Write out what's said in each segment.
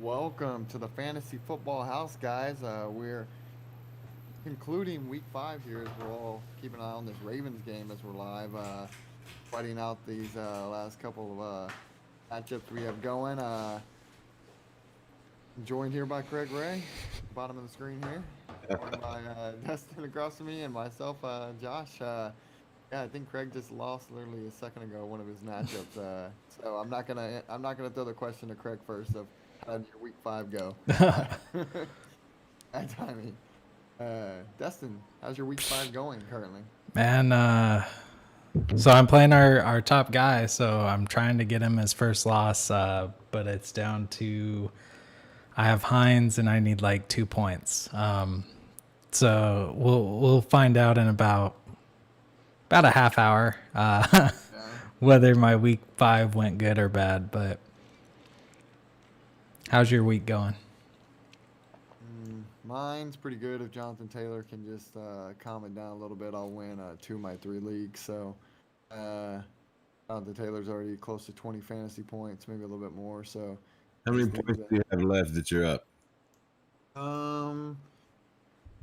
Welcome to the Fantasy Football House, guys. We're concluding week 5 here as we're all keeping an eye on this Ravens game as we're live, fighting out these last couple of matchups we have going. Joined here by Craig Ray, bottom of the screen here. Joined by Dustin across from me and myself, Josh. Yeah, I think Craig just lost literally a second ago one of his matchups. So I'm not gonna throw the question to Craig first of how did your week 5 go? Bad timing. Dustin, how's your week 5 going currently? Man, so I'm playing our top guy, so I'm trying to get him his first loss, but it's down to I have Hines and I need like 2 points. So we'll find out in about a half hour Yeah. whether my week 5 went good or bad. But how's your week going? Mine's pretty good. If Jonathan Taylor can just calm it down a little bit, I'll win 2 of my 3 leagues. So uh, Jonathan Taylor's already close to 20 fantasy points, maybe a little bit more. So How many just need points do you have left that you're up? um,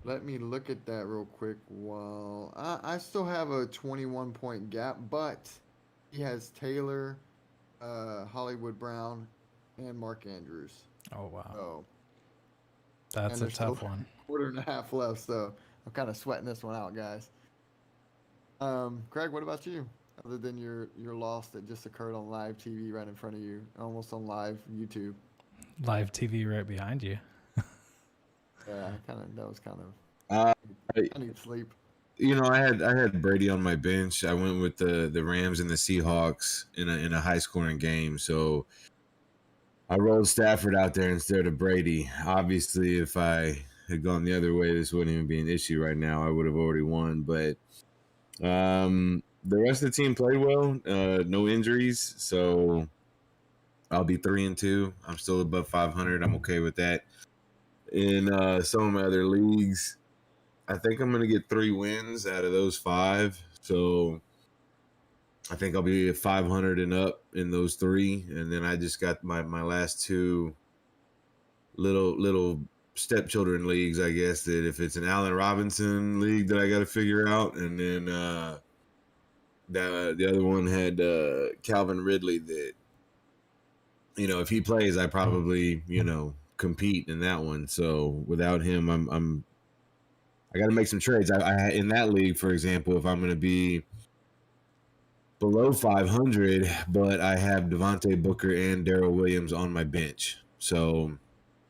let me look at that real quick. While I still have a 21 point gap, but he has Taylor, Hollywood Brown, and Mark Andrews. Oh wow, So and that's a there's still tough one. a quarter and a half left. So I'm kind of sweating this one out, guys. Craig, what about you? Other than your loss that just occurred on live TV right in front of you, almost on live YouTube. Live TV right behind you. Yeah, kind of that was kind of Uh, I need sleep. I had Brady on my bench. I went with the Rams and the Seahawks in a high scoring game. So I rolled Stafford out there instead of Brady. Obviously, if I had gone the other way, this wouldn't even be an issue right now. I would have already won. But the rest of the team played well. No injuries, so I'll be 3-2. I'm still above 500. I'm okay with that. In some of my other leagues, I think I'm going to get 3 wins out of those 5. So I think I'll be at 500 and up in those 3. And then I just got my last 2 little stepchildren leagues, I guess, that if it's an Allen Robinson league that I got to figure out. And then the other one had Calvin Ridley that, if he plays, I probably, compete in that one. So without him, I got to make some trades. I in that league, for example, if I'm going to be below 500, but I have Devontae Booker and Darrell Williams on my bench, so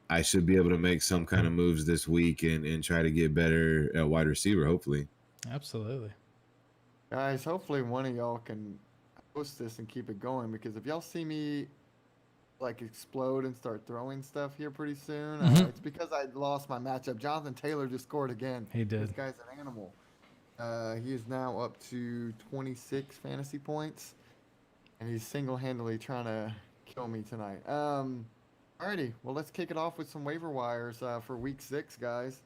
I should be able to make some kind of moves this week and try to get better at wide receiver. Hopefully, Absolutely. Guys, hopefully one of y'all can host this and keep it going because if y'all see me like explode and start throwing stuff here pretty soon, it's because I lost my matchup. Jonathan Taylor just scored again. He This did. guy's an animal. He is now up to 26 fantasy points, and he's single-handedly trying to kill me tonight. Alrighty, well let's kick it off with some waiver wires for week 6, guys.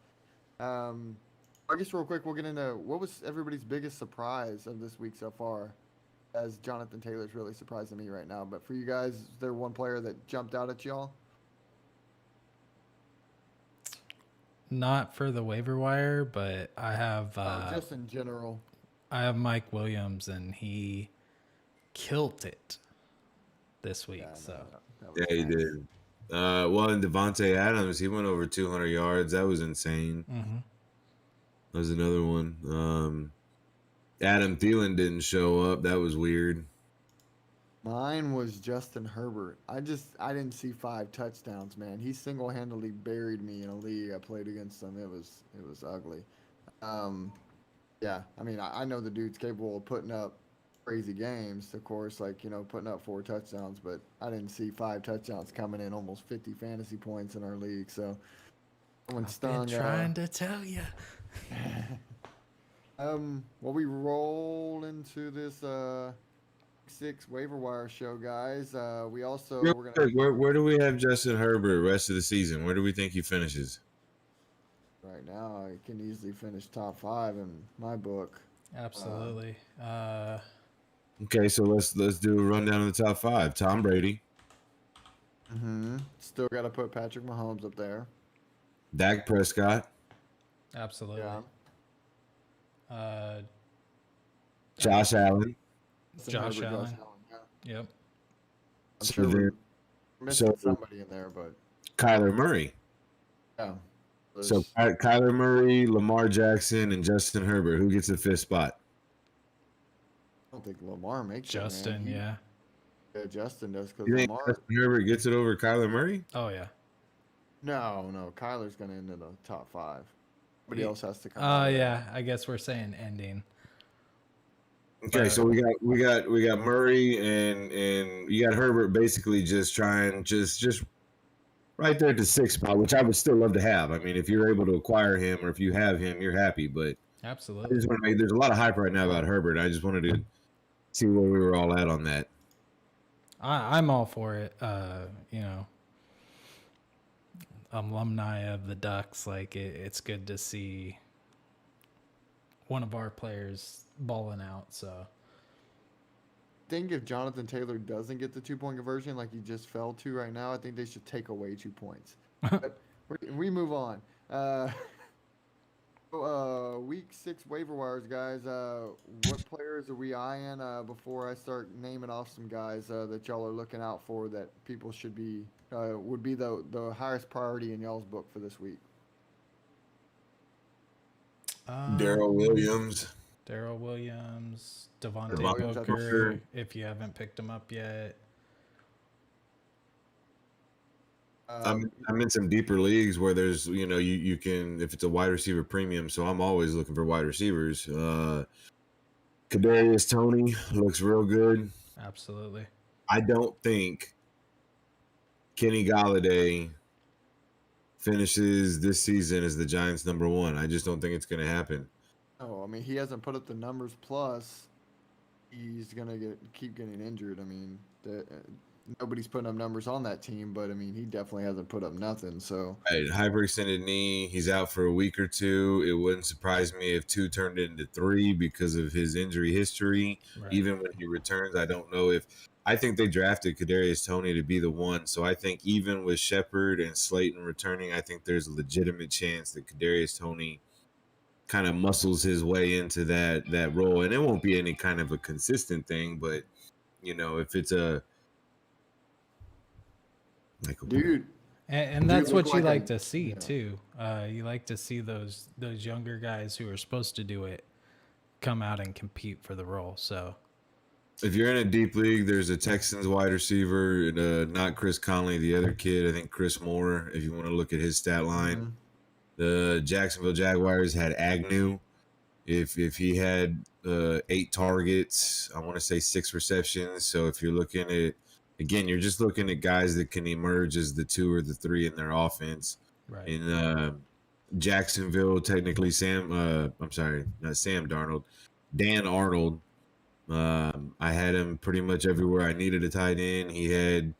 Um, I guess real quick we'll get into what was everybody's biggest surprise of this week so far. As Jonathan Taylor's really surprising me right now, but for you guys, is there one player that jumped out at y'all? Not for the waiver wire, but Just in general. I have Mike Williams, and he killed it this week. Yeah, no, So that was yeah, he nice. did. Well, and Devontae Adams, he went over 200 yards. That was insane. That was another one. Adam Thielen didn't show up. That was weird. Mine was Justin Herbert. I didn't see 5 touchdowns, man. He single-handedly buried me in a league I played against him. It was ugly. Um, yeah, I mean I know the dude's capable of putting up crazy games, of course, like putting up 4 touchdowns, but I didn't see 5 touchdowns coming in almost 50 fantasy points in our league. So someone I've been stung. trying to tell you. Well, we roll into this 6 waiver wire show, guys. We also Real we're gonna quick, where do we have Justin Herbert rest of the season? Where do we think he finishes? right now. I can easily finish top 5 in my book. Absolutely. Okay, so let's do a rundown of the top 5. Tom Brady. Still got to put Patrick Mahomes up there. Dak Prescott, Absolutely. Yeah. Uh, Josh Allen. Josh Herbert, Allen. Yeah. Yep. I'm So sure then, we're missing so somebody in there, but Kyler Murray. yeah. So Kyler Murray, Lamar Jackson, and Justin Herbert. Who gets the fifth spot? I don't think Lamar makes Justin, it, man. yeah. Yeah, Justin does because You think Lamar. Justin Herbert gets it over Kyler Murray? Oh yeah. No. Kyler's gonna end in the top 5. Somebody Ye- else has to come. Oh out of there. yeah. I guess we're saying ending. Okay, so we got Murray and you got Herbert basically just trying just right there at the sixth spot, which I would still love to have. I mean, if you're able to acquire him or if you have him, you're happy. But I Absolutely. just want to make there's a lot of hype right now about Herbert. I just wanted to see where we were all at on that. I'm all for it. You know, alumni of the Ducks, like it's good to see one of our players balling out. So I think if Jonathan Taylor doesn't get the 2-point conversion like he just fell to right now, I think they should take away 2 points. But we move on. Week 6 waiver wires, guys. What players are we eyeing before I start naming off some guys that y'all are looking out for that people should be would be the highest priority in y'all's book for this week? Daryl Williams. Daryl Williams, Devontae Devontae Booker. Booker, if you haven't picked him up yet. I'm in some deeper leagues where there's you can if it's a wide receiver premium, so I'm always looking for wide receivers. Kadarius Toney looks real good. Absolutely. I don't think Kenny Galladay finishes this season as the Giants' number 1. I just don't think it's going to happen. Oh, I mean, he hasn't put up the numbers. Plus, he's gonna keep getting injured. I mean, nobody's putting up numbers on that team, but I mean, he definitely hasn't put up nothing. So, Right, hyperextended knee. He's out for a week or two. It wouldn't surprise me if 2 turned into 3 because of his injury history. Right. Even when he returns, I don't know if. I think they drafted Kadarius Toney to be the one. So I think even with Shepard and Slayton returning, I think there's a legitimate chance that Kadarius Toney kind of muscles his way into that role. And it won't be any kind of a consistent thing, but if it's a dude, And that's look what you like like to see yeah. too. You like to see those younger guys who are supposed to do it come out and compete for the role. So if you're in a deep league, there's a Texans wide receiver, not Chris Conley, the other kid. I think Chris Moore. If you want to look at his stat line, the Jacksonville Jaguars had Agnew. If he had 8 targets, I want to say 6 receptions. So if you're looking at, again, you're just looking at guys that can emerge as the 2 or the 3 in their offense. right. In Jacksonville, technically I'm sorry, not Sam Darnold, Dan Arnold. I had him pretty much everywhere I needed a tight end. He had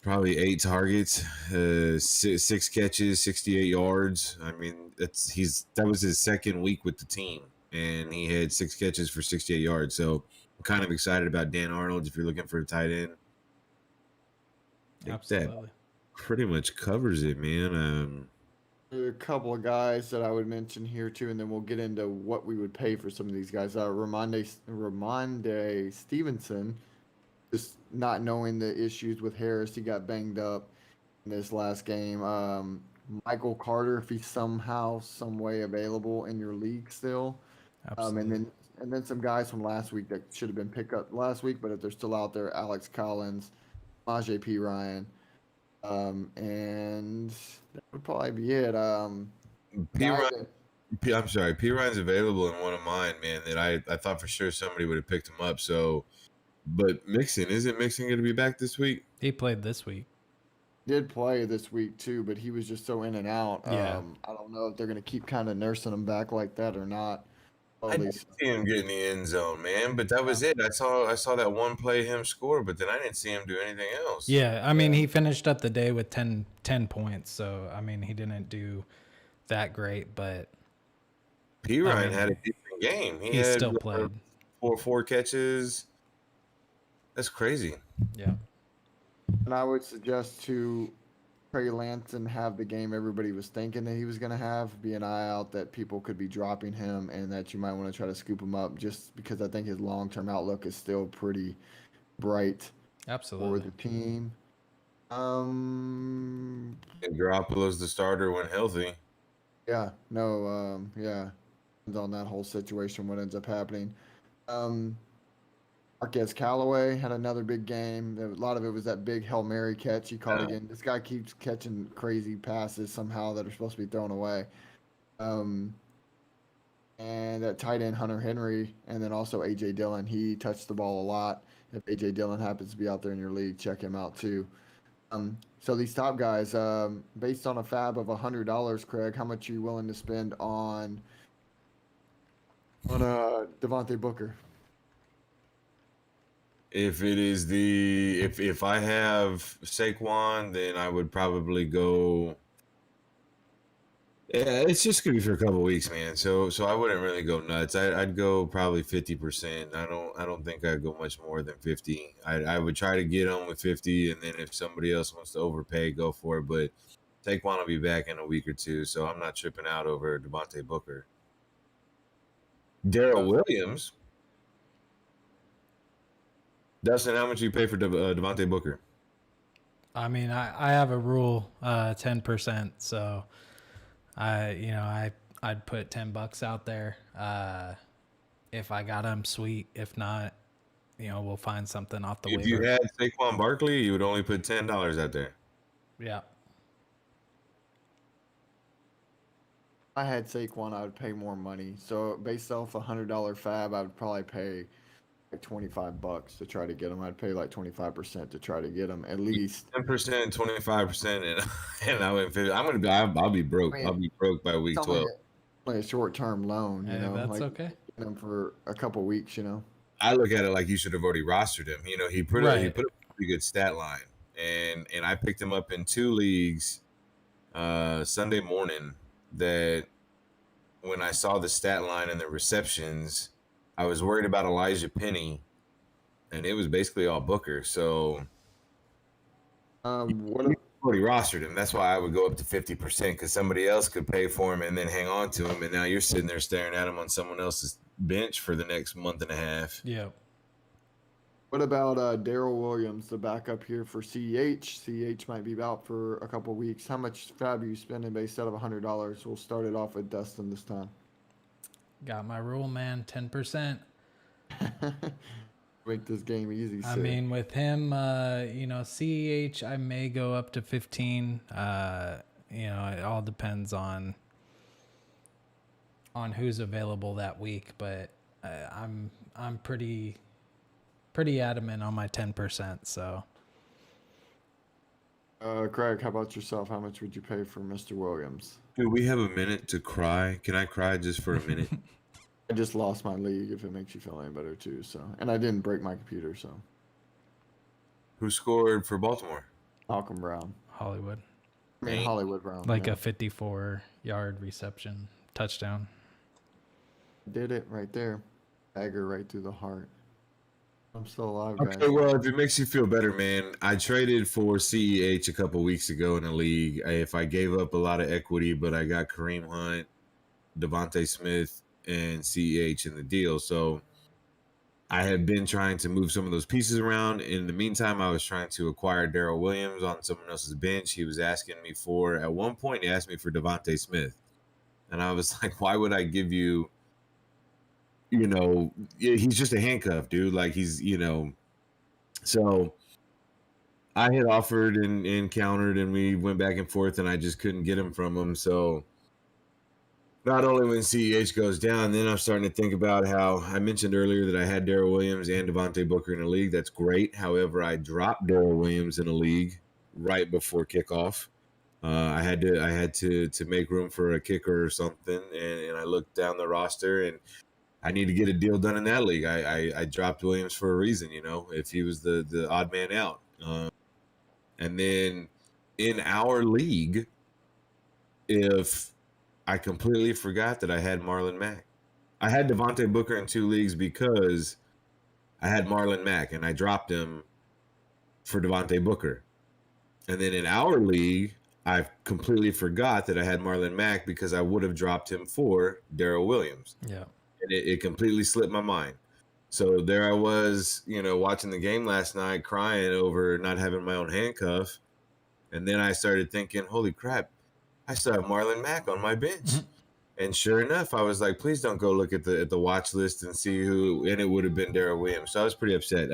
probably 8 targets, 6 catches, 68 yards. I mean, that was his second week with the team, and he had 6 catches for 68 yards. So I'm kind of excited about Dan Arnold if you're looking for a tight end. I think Absolutely. that pretty much covers it, man. A couple of guys that I would mention here too, and then we'll get into what we would pay for some of these guys. Ramondre Stevenson, just not knowing the issues with Harris, he got banged up in this last game. Michael Carter, if he's somehow, some way available in your league still. Absolutely. And then some guys from last week that should have been picked up last week, but if they're still out there, Alex Collins, Majay P. Ryan. And that would probably be it. P. Ryan's available in one of mine, man, that I thought for sure somebody would have picked him up. So, but isn't Mixon going to be back this week? He played this week. Did play this week too, but he was just so in and out. Yeah. I don't know if they're going to keep kind of nursing him back like that or not. I didn't see him get in the end zone, man, but that was it. I saw that one play him score, but then I didn't see him do anything else. Yeah, I mean, he finished up the day with 10 points, so I mean, he didn't do that great, but P. Ryan had a decent game. He had still played. Four catches. That's crazy. Yeah. And I would suggest to Trey Lance and have the game everybody was thinking that he was going to have. Be an eye out that people could be dropping him and that you might want to try to scoop him up just because I think his long term outlook is still pretty bright for Absolutely. the team. And Garoppolo's the starter when healthy. Yeah, no, yeah. Depends on that whole situation, what ends up happening. Marquez Callaway had another big game. A lot of it was that big Hail Mary catch he caught again. This guy keeps catching crazy passes somehow that are supposed to be thrown away. And that tight end Hunter Henry, and then also AJ Dillon. He touched the ball a lot. If AJ Dillon happens to be out there in your league, check him out too. So these top guys, based on a fab of $100, Craig, how much are you willing to spend on Devontae Booker? If it is if I have Saquon, then I would probably go. Yeah, it's just gonna be for a couple weeks, man. So I wouldn't really go nuts. I'd go probably 50%. I don't think I'd go much more than 50. I would try to get on with 50, and then if somebody else wants to overpay, go for it. But Saquon will be back in a week or two, so I'm not tripping out over Devontae Booker. Darrell Williams. Dustin, how much you pay for Devontae Booker? I mean, I have a rule, 10%. So I'd put $10 out there. If I got him, sweet. If not, we'll find something off the If waiver. you had Saquon Barkley, you would only put $10 out there. Yeah. If I had Saquon, I would pay more money. So based off a $100 fab, I would probably pay like $25 to try to get him. I'd pay like 25% to try to get him at least 10%, 25%, and I went 50. I'll be broke. I mean, I'll be broke by week it's 12. only a short-term loan, Hey, that's like okay. get him for a couple weeks, I look at it like you should have already rostered him. He put a pretty good stat line, and I picked him up in 2 leagues Sunday morning. That when I saw the stat line and the receptions, I was worried about Elijah Penny, and it was basically all Booker. So What already rostered him. That's why I would go up to 50% because somebody else could pay for him and then hang on to him. And now you're sitting there staring at him on someone else's bench for the next month and a half. Yeah. What about Darrell Williams, the backup here for CEH? CEH might be out for a couple weeks. How much fab are you spending based out of $100? We'll start it off with Dustin this time. Got my rule, man. 10%. Make this game easy. I mean, with him, CEH, I may go up to 15. It all depends on who's available that week, but I'm pretty adamant on my 10%. So, Craig, how about yourself? How much would you pay for Mr. Williams? Do we have a minute to cry? Can I cry just for a minute? I just lost my league, if it makes you feel any better too. So, and I didn't break my computer. So, Who scored for Baltimore? Malcolm Brown. Hollywood. I mean, Hollywood Brown. Like a 54-yard reception touchdown. Did it right there. Dagger right through the heart. I'm still alive, guys. Okay, well, if it makes you feel better, man, I traded for CEH a couple weeks ago in a league. If I gave up a lot of equity, but I got Kareem Hunt, Devontae Smith, and CEH in the deal. So I had been trying to move some of those pieces around. In the meantime, I was trying to acquire Darrell Williams on someone else's bench. He was asking me at one point, he asked me for Devontae Smith. And I was like, why would I give you, he's just a handcuff, dude. Like he's, so I had offered and countered and we went back and forth and I just couldn't get him from him. So not only when CEH goes down, then I'm starting to think about how I mentioned earlier that I had Darrell Williams and Devontae Booker in a league. That's great. However, I dropped Darrell Williams in a league right before kickoff. I had to make room for a kicker or something, and I looked down the roster, and I need to get a deal done in that league. I dropped Williams for a reason, if he was the odd man out. And then in our league, if I completely forgot that I had Marlon Mack. I had Devontae Booker in 2 leagues because I had Marlon Mack, and I dropped him for Devontae Booker. And then in our league, I completely forgot that I had Marlon Mack because I would have dropped him for Darrell Williams. Yeah. And it completely slipped my mind. So there I was, watching the game last night, crying over not having my own handcuff. And then I started thinking, holy crap, I still have Marlon Mack on my bench. Mm-hmm. And sure enough, I was like, please don't go look at the watch list and see who, and it would have been Darrell Williams. So I was pretty upset.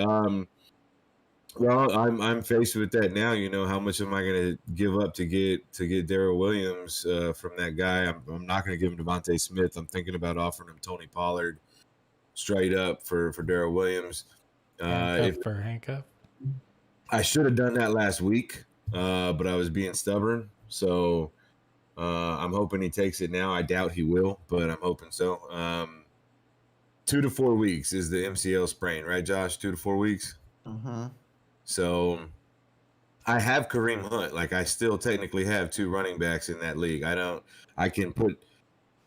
Well, I'm faced with that now. How much am I going to give up to get Darrell Williams from that guy? I'm not going to give him Devontae Smith. I'm thinking about offering him Tony Pollard straight up for Darrell Williams. Handcuff for handcuff. I should have done that last week, but I was being stubborn. So I'm hoping he takes it now. I doubt he will, but I'm hoping so. 2 to 4 weeks is the MCL sprain, right, Josh? 2 to 4 weeks. Uh-huh. So I have Kareem Hunt. Like, I still technically have 2 running backs in that league. I can put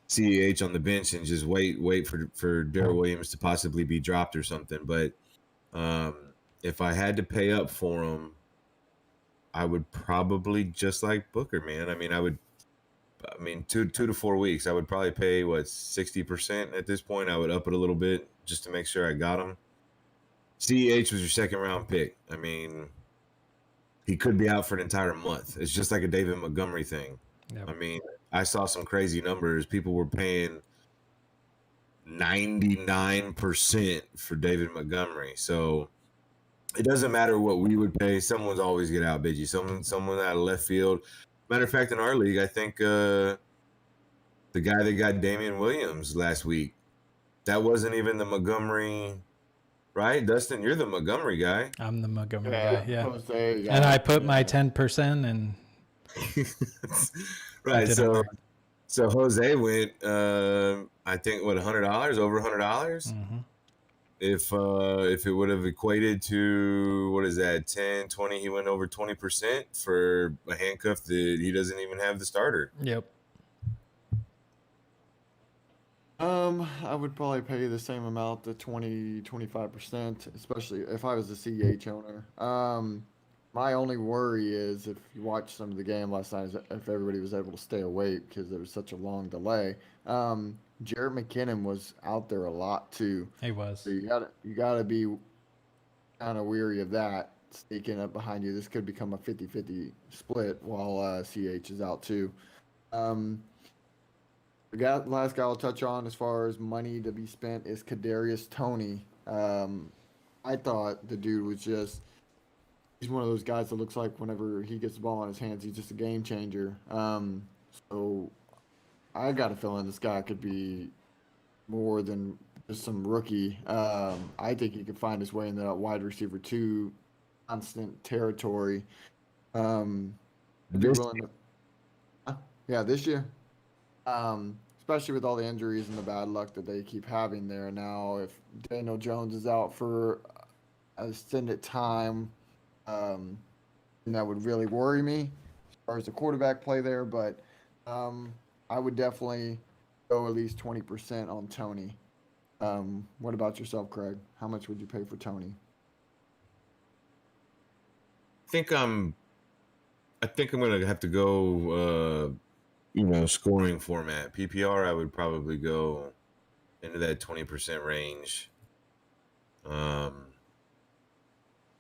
CEH on the bench and just wait for Darrell Williams to possibly be dropped or something. But if I had to pay up for him, I would probably just like Booker, man. I mean, 2 to 4 weeks. I would probably pay 60% at this point. I would up it a little bit just to make sure I got him. CEH was your second round pick. I mean, he could be out for an entire month. It's just like a David Montgomery thing. Yep. I mean, I saw some crazy numbers. People were paying 99% for David Montgomery. So it doesn't matter what we would pay. Someone's always get out, Biggie. Someone out of left field. Matter of fact, in our league, I think the guy that got Damian Williams last week, that wasn't even the Montgomery, right? Dustin, you're the Montgomery guy. I'm the Montgomery guy, yeah. Jose, And I put my 10% and right. So Jose went, I think, $100, over $100. Mm-hmm. If it would have equated to, what is that, 10, 20, he went over 20% for a handcuff that he doesn't even have the starter. Yep. I would probably pay the same amount, the 25%, especially if I was a CEH owner. My only worry is if you watched some of the game last night, is if everybody was able to stay awake because there was such a long delay. Jared McKinnon was out there a lot too. He was. So you gotta be kind of weary of that sneaking up behind you. This could become a 50-50 split while CH is out too. The last guy I'll touch on as far as money to be spent is Kadarius Toney. I thought the dude was he's one of those guys that looks like whenever he gets the ball in his hands, he's just a game changer. So I got a feeling this guy could be more than just some rookie. I think he could find his way in that wide receiver 2 constant territory. This This year. Especially with all the injuries and the bad luck that they keep having there now. If Daniel Jones is out for an extended time, and that would really worry me as far as the quarterback play there. But I would definitely go at least 20% on Toney. What about yourself, Craig? How much would you pay for Toney? I think I'm gonna have to go scoring format. PPR, I would probably go into that 20% range.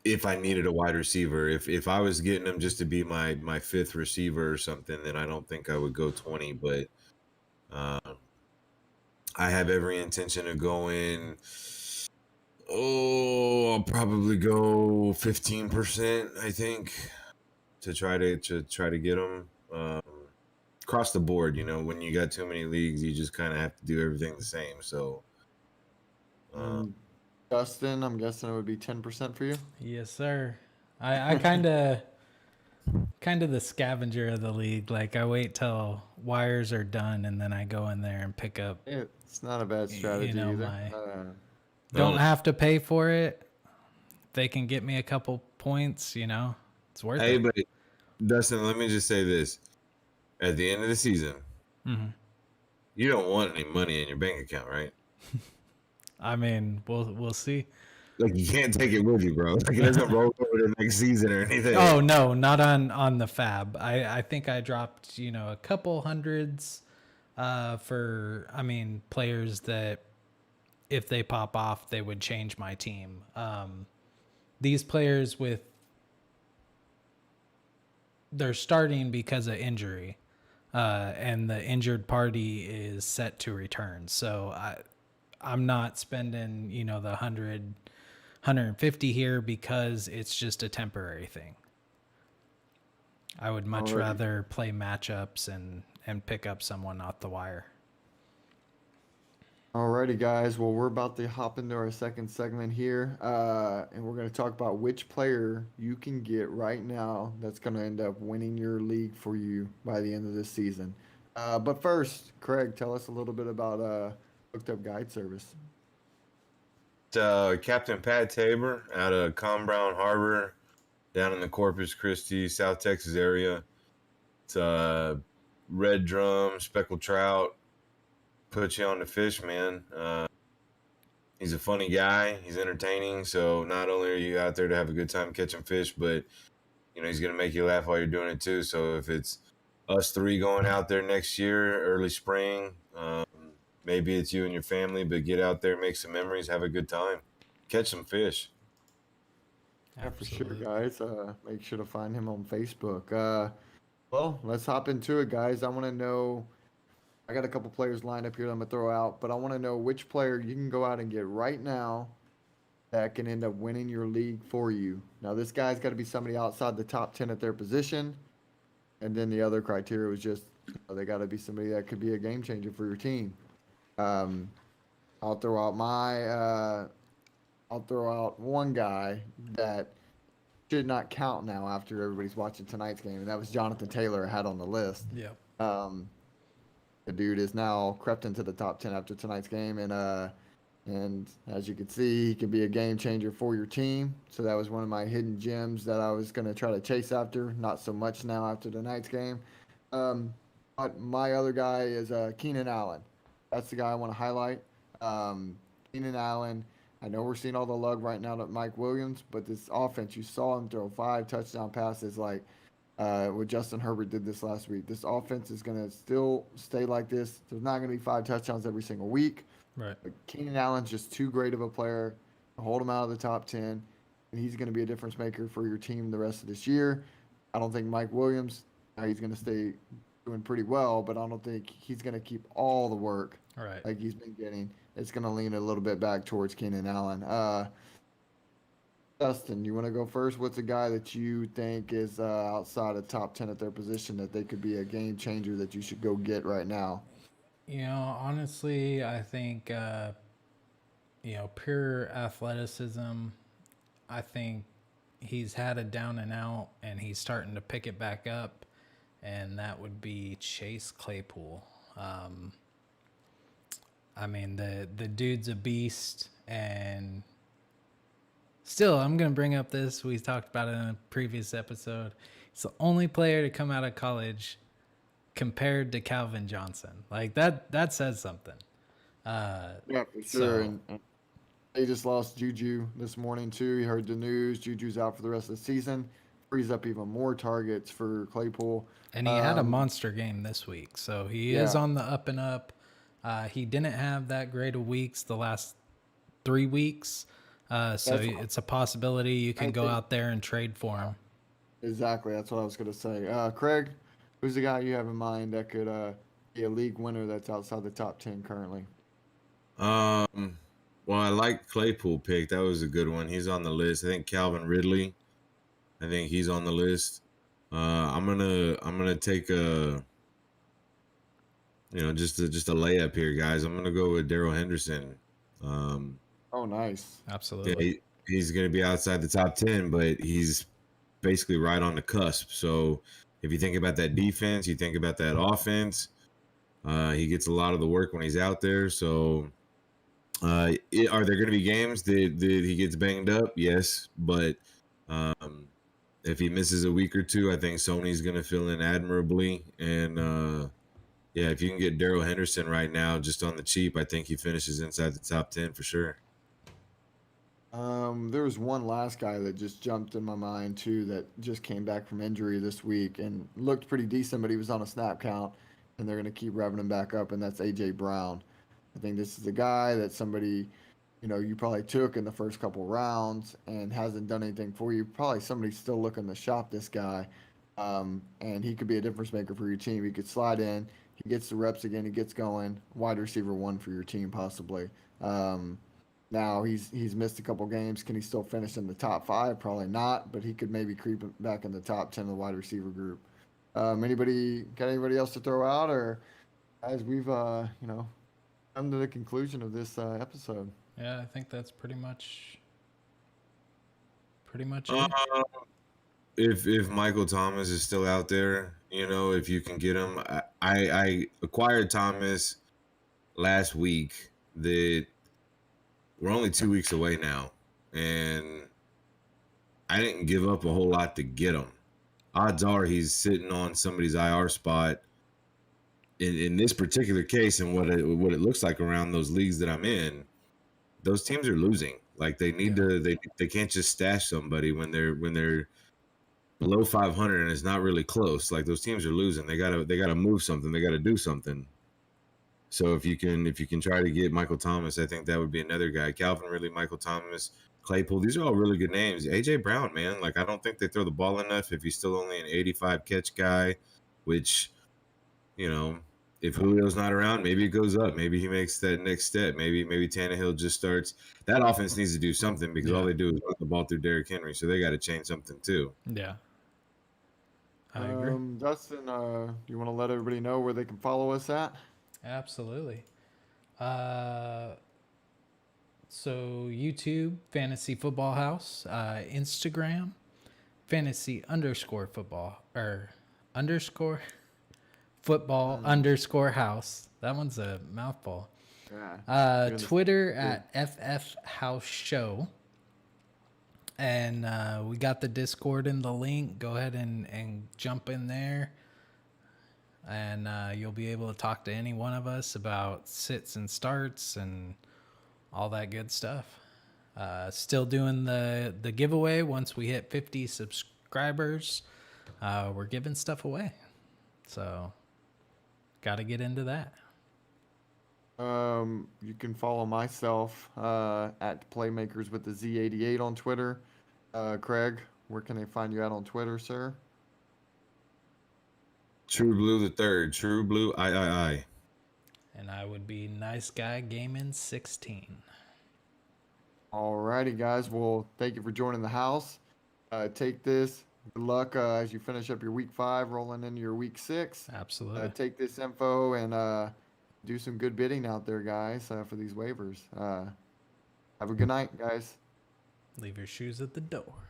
If I needed a wide receiver, if I was getting him just to be my 5th receiver or something, then I don't think I would go 20. But I have every intention of going. I'll probably go 15%. I think to try to get him. Across the board, when you got too many leagues, you just kind of have to do everything the same. So, Dustin, I'm guessing it would be 10% for you. Yes, sir. I kind of the scavenger of the league. Like I wait till wires are done and then I go in there and pick up. It's not a bad strategy either. Don't have to pay for it. They can get me a couple points. It's worth it. Hey, but Dustin, let me just say this. At the end of the season, you don't want any money in your bank account, right? I mean, we'll see. like you can't take it with you, bro. Like it doesn't roll over the next season or anything. Oh no, not on the fab. I think I dropped a couple hundreds for players that if they pop off they would change my team. These players they're starting because of injury, and the injured party is set to return. So I'm not spending the 150 here because it's just a temporary thing. I would much rather play matchups and pick up someone off the wire. Alrighty, guys. Well, we're about to hop into our second segment here, and we're going to talk about which player you can get right now that's going to end up winning your league for you by the end of this season. But first, Craig, tell us a little bit about Hooked Up Guide Service. Captain Pat Tabor out of Brown Harbor, down in the Corpus Christi, South Texas area. It's red drum, speckled trout. Put you on the fish, man. He's a funny guy. He's entertaining. So not only are you out there to have a good time catching fish, but he's gonna make you laugh while you're doing it too. So if it's us three going out there next year, early spring, maybe it's you and your family, but get out there, make some memories, have a good time, catch some fish. Yeah, for sure, guys. Make sure to find him on Facebook. Well, let's hop into it, guys. I want to know. I got a couple players lined up here that I'm going to throw out, but I want to know which player you can go out and get right now that can end up winning your league for you. Now, this guy's got to be somebody outside the top 10 at their position, and then the other criteria was just they got to be somebody that could be a game changer for your team. I'll throw out one guy that should not count now after everybody's watching tonight's game, and that was Jonathan Taylor I had on the list. Yeah. The dude is now crept into the top 10 after tonight's game, and as you can see, he can be a game changer for your team. So that was one of my hidden gems that I was going to try to chase after. Not so much now after tonight's game. But my other guy is Keenan Allen. That's the guy I want to highlight. Keenan Allen. I know we're seeing all the love right now to Mike Williams, but this offense, you saw him throw 5 touchdown passes like what Justin Herbert did this last week. This offense is going to still stay like this. There's not going to be 5 touchdowns every single week. Right. But Keenan Allen's just too great of a player to hold him out of the top 10, and he's going to be a difference maker for your team the rest of this year. I don't think Mike Williams, he's going to stay doing pretty well, but I don't think he's going to keep all the work like he's been getting. It's going to lean a little bit back towards Keenan Allen. Dustin, you want to go first? What's a guy that you think is outside of top 10 at their position that they could be a game changer that you should go get right now? Honestly, I think, pure athleticism, I think he's had a down and out and he's starting to pick it back up, and that would be Chase Claypool. The dude's a beast, and still, I'm going to bring up this. We talked about it in a previous episode. He's the only player to come out of college compared to Calvin Johnson. Like, that says something. Yeah, for sure. And they just lost Juju this morning, too. He heard the news. Juju's out for the rest of the season. Frees up even more targets for Claypool. And he had a monster game this week, so he is on the up and up. He didn't have that great of weeks the last 3 weeks. So it's a possibility you can go out there and trade for him. Exactly. That's what I was going to say. Craig, who's the guy you have in mind that could be a league winner that's outside the top 10 currently? Well, I like Claypool pick. That was a good one. He's on the list. I think Calvin Ridley. I think he's on the list. I'm gonna take a just a layup here, guys. I'm gonna go with Darrell Henderson. Oh, nice. Absolutely. Yeah, he's going to be outside the top 10, but he's basically right on the cusp. So if you think about that defense, you think about that offense, he gets a lot of the work when he's out there. So are there going to be games that he gets banged up? Yes. But if he misses a week or two, I think Sony's going to fill in admirably. And if you can get Darrell Henderson right now just on the cheap, I think he finishes inside the top 10 for sure. There was one last guy that just jumped in my mind too that just came back from injury this week and looked pretty decent, but he was on a snap count, and they're going to keep revving him back up, and that's AJ Brown. I think this is a guy that somebody, you probably took in the first couple rounds and hasn't done anything for you. Probably somebody's still looking to shop this guy, and he could be a difference maker for your team. He could slide in, he gets the reps again, he gets going. Wide receiver one for your team possibly. Now he's missed a couple games. Can he still finish in the top five? Probably not, but he could maybe creep back in the top 10 of the wide receiver group. Anybody got anybody else to throw out, or as we've come to the conclusion of this episode? Yeah, I think that's pretty much it. Uh, if Michael Thomas is still out there, if you can get him, I acquired Thomas last week. That we're only 2 weeks away now, and I didn't give up a whole lot to get him. Odds are he's sitting on somebody's IR spot. In this particular case, and what it looks like around those leagues that I'm in, those teams are losing. Like they need to, they can't just stash somebody when they're below 500 and it's not really close. Like those teams are losing. They gotta move something. They gotta do something. So if you can try to get Michael Thomas, I think that would be another guy. Calvin Ridley, Michael Thomas, Claypool. These are all really good names. AJ Brown, man. Like I don't think they throw the ball enough. If he's still only an 85 catch guy, which if Julio's not around, maybe it goes up. Maybe he makes that next step. Maybe Tannehill just starts. That offense needs to do something because all they do is run the ball through Derrick Henry. So they got to change something too. Yeah. I agree. Dustin, you want to let everybody know where they can follow us at? Absolutely. So YouTube, Fantasy Football House, Instagram, Fantasy_football or underscore football underscore house. That one's a mouthful. Yeah. Twitter at FF House Show. And we got the Discord in the link. Go ahead and jump in there. And you'll be able to talk to any one of us about sits and starts and all that good stuff. Still doing the giveaway. Once we hit 50 subscribers, we're giving stuff away. So got to get into that. You can follow myself at Playmakers with the Z88 on Twitter. Craig, where can they find you at on Twitter, sir? True Blue the Third. True Blue I. And I would be Nice Guy Gaming 16. Alrighty, guys. Well, thank you for joining the house. Take this. Good luck as you finish up your week 5, rolling into your week 6. Absolutely. Take this info and do some good bidding out there, guys, for these waivers. Have a good night, guys. Leave your shoes at the door.